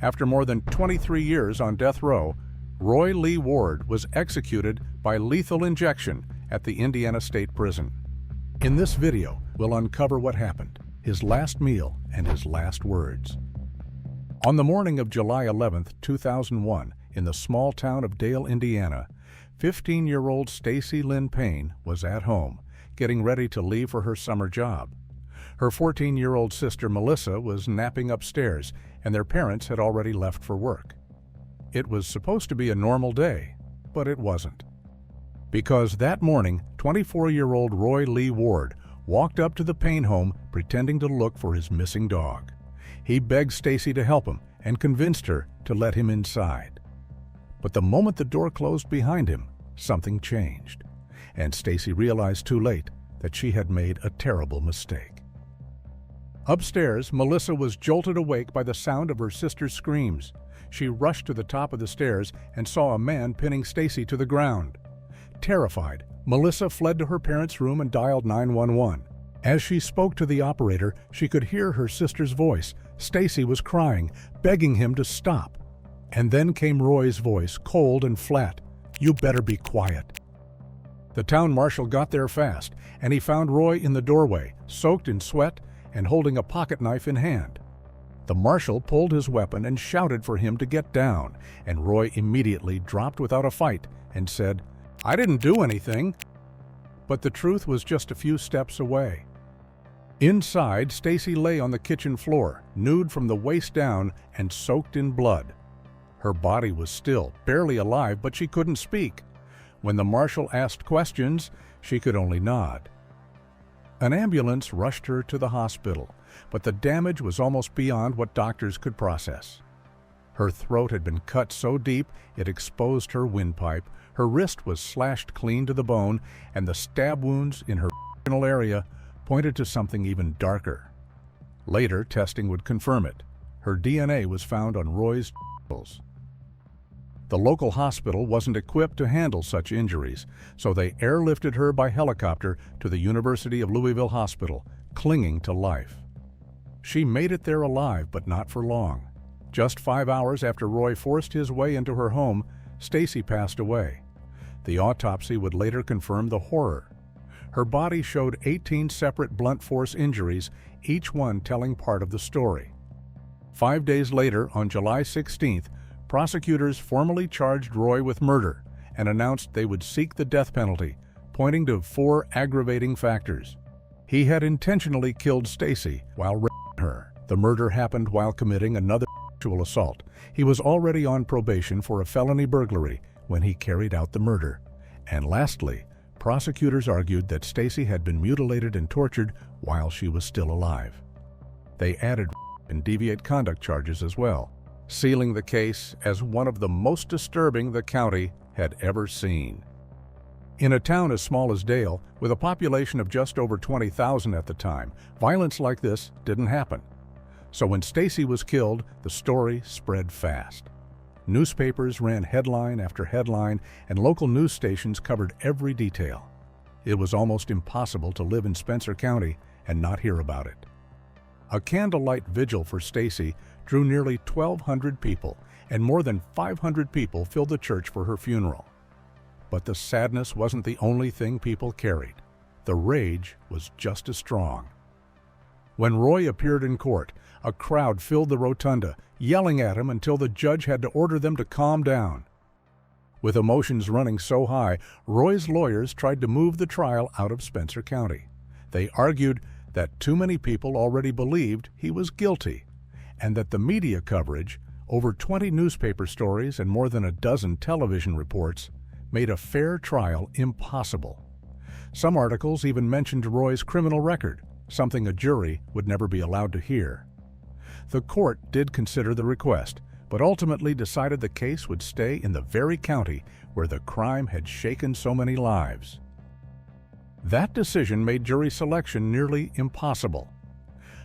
After more than 23 years on death row, Roy Lee Ward was executed by lethal injection at the Indiana State Prison. In this video, we'll uncover what happened, his last meal, and his last words. On the morning of July 11, 2001, in the small town of Dale, Indiana, 15-year-old Stacy Lynn Payne was at home, getting ready to leave for her summer job. Her 14-year-old sister Melissa was napping upstairs, and their parents had already left for work. It was supposed to be a normal day, but it wasn't. Because that morning, 24-year-old Roy Lee Ward walked up to the Payne home pretending to look for his missing dog. He begged Stacy to help him and convinced her to let him inside. But the moment the door closed behind him, something changed, and Stacy realized too late that she had made a terrible mistake. Upstairs, Melissa was jolted awake by the sound of her sister's screams. She rushed to the top of the stairs and saw a man pinning Stacy to the ground. Terrified, Melissa fled to her parents' room and dialed 911. As she spoke to the operator, she could hear her sister's voice. Stacy was crying, begging him to stop. And then came Roy's voice, cold and flat. "You better be quiet." The town marshal got there fast, and he found Roy in the doorway, soaked in sweat and holding a pocket knife in hand. The marshal pulled his weapon and shouted for him to get down, and Roy immediately dropped without a fight and said, "I didn't do anything." But the truth was just a few steps away. Inside, Stacy lay on the kitchen floor, nude from the waist down and soaked in blood. Her body was still, barely alive, but she couldn't speak. When the marshal asked questions, she could only nod. An ambulance rushed her to the hospital, but the damage was almost beyond what doctors could process. Her throat had been cut so deep it exposed her windpipe, her wrist was slashed clean to the bone, and the stab wounds in her vaginal area pointed to something even darker. Later, testing would confirm it. Her DNA was found on Roy's genitals. The local hospital wasn't equipped to handle such injuries, so they airlifted her by helicopter to the University of Louisville Hospital, clinging to life. She made it there alive, but not for long. Just 5 hours after Roy forced his way into her home, Stacy passed away. The autopsy would later confirm the horror. Her body showed 18 separate blunt force injuries, each one telling part of the story. 5 days later, on July 16th, prosecutors formally charged Roy with murder and announced they would seek the death penalty, pointing to 4 aggravating factors. He had intentionally killed Stacy while raping her. The murder happened while committing another sexual assault. He was already on probation for a felony burglary when he carried out the murder. And lastly, prosecutors argued that Stacy had been mutilated and tortured while she was still alive. They added and deviant conduct charges as well, sealing the case as one of the most disturbing the county had ever seen. In a town as small as Dale, with a population of just over 20,000 at the time, violence like this didn't happen. So when Stacy was killed, the story spread fast. Newspapers ran headline after headline, and local news stations covered every detail. It was almost impossible to live in Spencer County and not hear about it. A candlelight vigil for Stacy drew nearly 1,200 people, and more than 500 people filled the church for her funeral. But the sadness wasn't the only thing people carried. The rage was just as strong. When Roy appeared in court, a crowd filled the rotunda, yelling at him until the judge had to order them to calm down. With emotions running so high, Roy's lawyers tried to move the trial out of Spencer County. They argued that too many people already believed he was guilty, and that the media coverage, over 20 newspaper stories and more than a dozen television reports, made a fair trial impossible. Some articles even mentioned Roy's criminal record, something a jury would never be allowed to hear. The court did consider the request, but ultimately decided the case would stay in the very county where the crime had shaken so many lives. That decision made jury selection nearly impossible.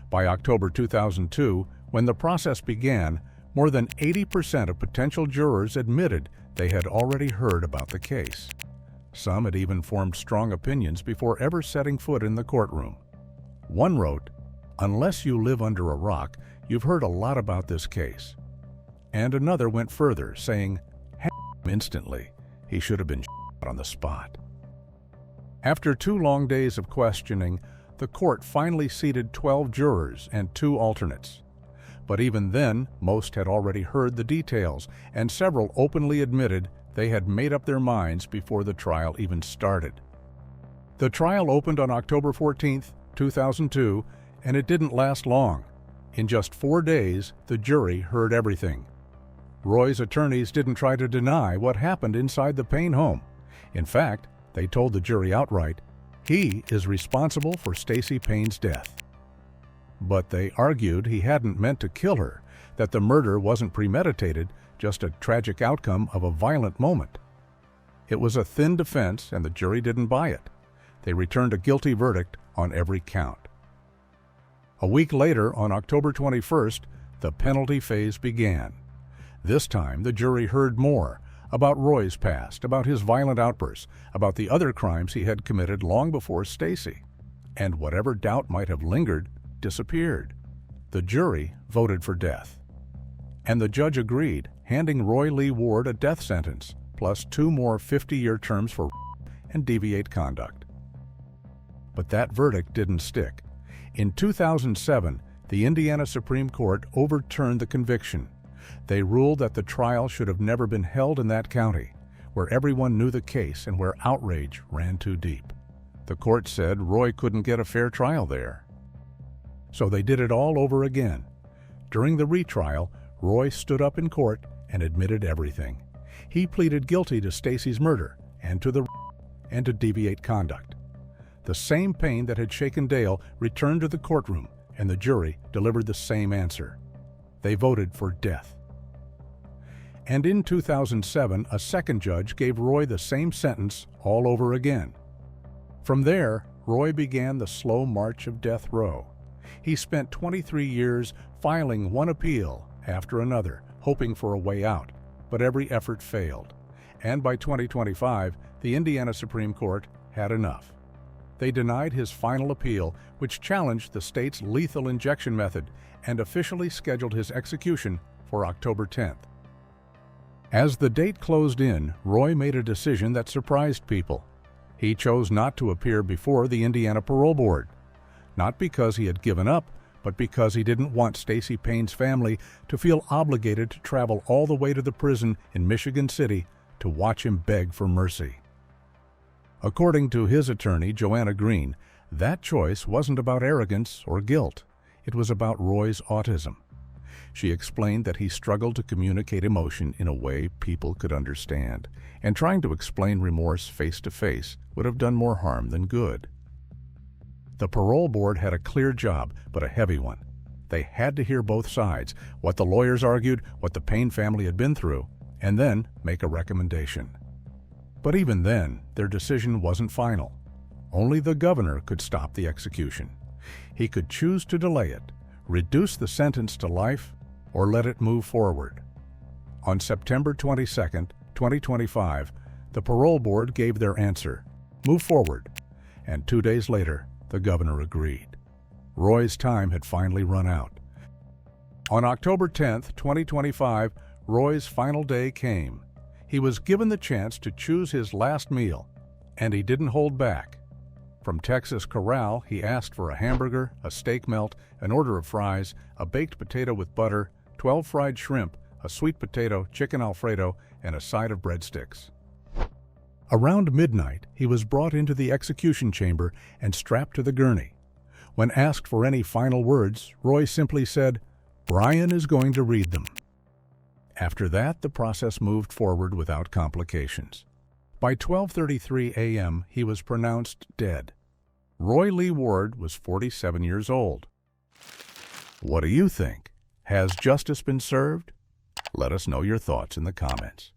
By October 2002, when the process began, more than 80% of potential jurors admitted they had already heard about the case. Some had even formed strong opinions before ever setting foot in the courtroom. One wrote, "Unless you live under a rock, you've heard a lot about this case." and another went further, saying, "Hang him instantly. He should have been shot on the spot." After 2 long days of questioning, the court finally seated 12 jurors and 2 alternates. But even then, most had already heard the details, and several openly admitted they had made up their minds before the trial even started. The trial opened on October 14, 2002, and it didn't last long. In just 4 days, the jury heard everything. Roy's attorneys didn't try to deny what happened inside the Payne home. In fact, they told the jury outright, he is responsible for Stacy Payne's death. But they argued he hadn't meant to kill her, that the murder wasn't premeditated, just a tragic outcome of a violent moment. It was a thin defense, and the jury didn't buy it. They returned a guilty verdict on every count. A week later, on October 21st, the penalty phase began. This time, the jury heard more about Roy's past, about his violent outbursts, about the other crimes he had committed long before Stacy. And whatever doubt might have lingered disappeared. The jury voted for death. And the judge agreed, handing Roy Lee Ward a death sentence, plus 2 more 50-year terms for and deviate conduct. But that verdict didn't stick. In 2007, the Indiana Supreme Court overturned the conviction. They ruled that the trial should have never been held in that county, where everyone knew the case and where outrage ran too deep. The court said Roy couldn't get a fair trial there. So they did it all over again. During the retrial, Roy stood up in court and admitted everything. He pleaded guilty to Stacy's murder and to deviate conduct. The same Payne that had shaken Dale returned to the courtroom, and the jury delivered the same answer. They voted for death. And in 2007, a second judge gave Roy the same sentence all over again. From there, Roy began the slow march of death row. He spent 23 years filing one appeal after another, hoping for a way out, but every effort failed. And by 2025, the Indiana Supreme Court had enough. They denied his final appeal, which challenged the state's lethal injection method, and officially scheduled his execution for October 10th. As the date closed in, Roy made a decision that surprised people. He chose not to appear before the Indiana Parole Board, not because he had given up, but because he didn't want Stacy Payne's family to feel obligated to travel all the way to the prison in Michigan City to watch him beg for mercy. According to his attorney, Joanna Green, that choice wasn't about arrogance or guilt. It was about Roy's autism. She explained that he struggled to communicate emotion in a way people could understand, and trying to explain remorse face to face would have done more harm than good. The parole board had a clear job, but a heavy one. They had to hear both sides, what the lawyers argued, what the Payne family had been through, and then make a recommendation. But even then, their decision wasn't final. Only the governor could stop the execution. He could choose to delay it, reduce the sentence to life, or let it move forward. On September 22, 2025, the parole board gave their answer, move forward, and 2 days later, the governor agreed. Roy's time had finally run out. On October 10, 2025, Roy's final day came. He was given the chance to choose his last meal, and he didn't hold back. From Texas Corral, he asked for a hamburger, a steak melt, an order of fries, a baked potato with butter, 12 fried shrimp, a sweet potato, chicken Alfredo, and a side of breadsticks. Around midnight, he was brought into the execution chamber and strapped to the gurney. When asked for any final words, Roy simply said, "Brian is going to read them." After that, the process moved forward without complications. By 12:33 a.m., he was pronounced dead. Roy Lee Ward was 47 years old. What do you think? Has justice been served? Let us know your thoughts in the comments.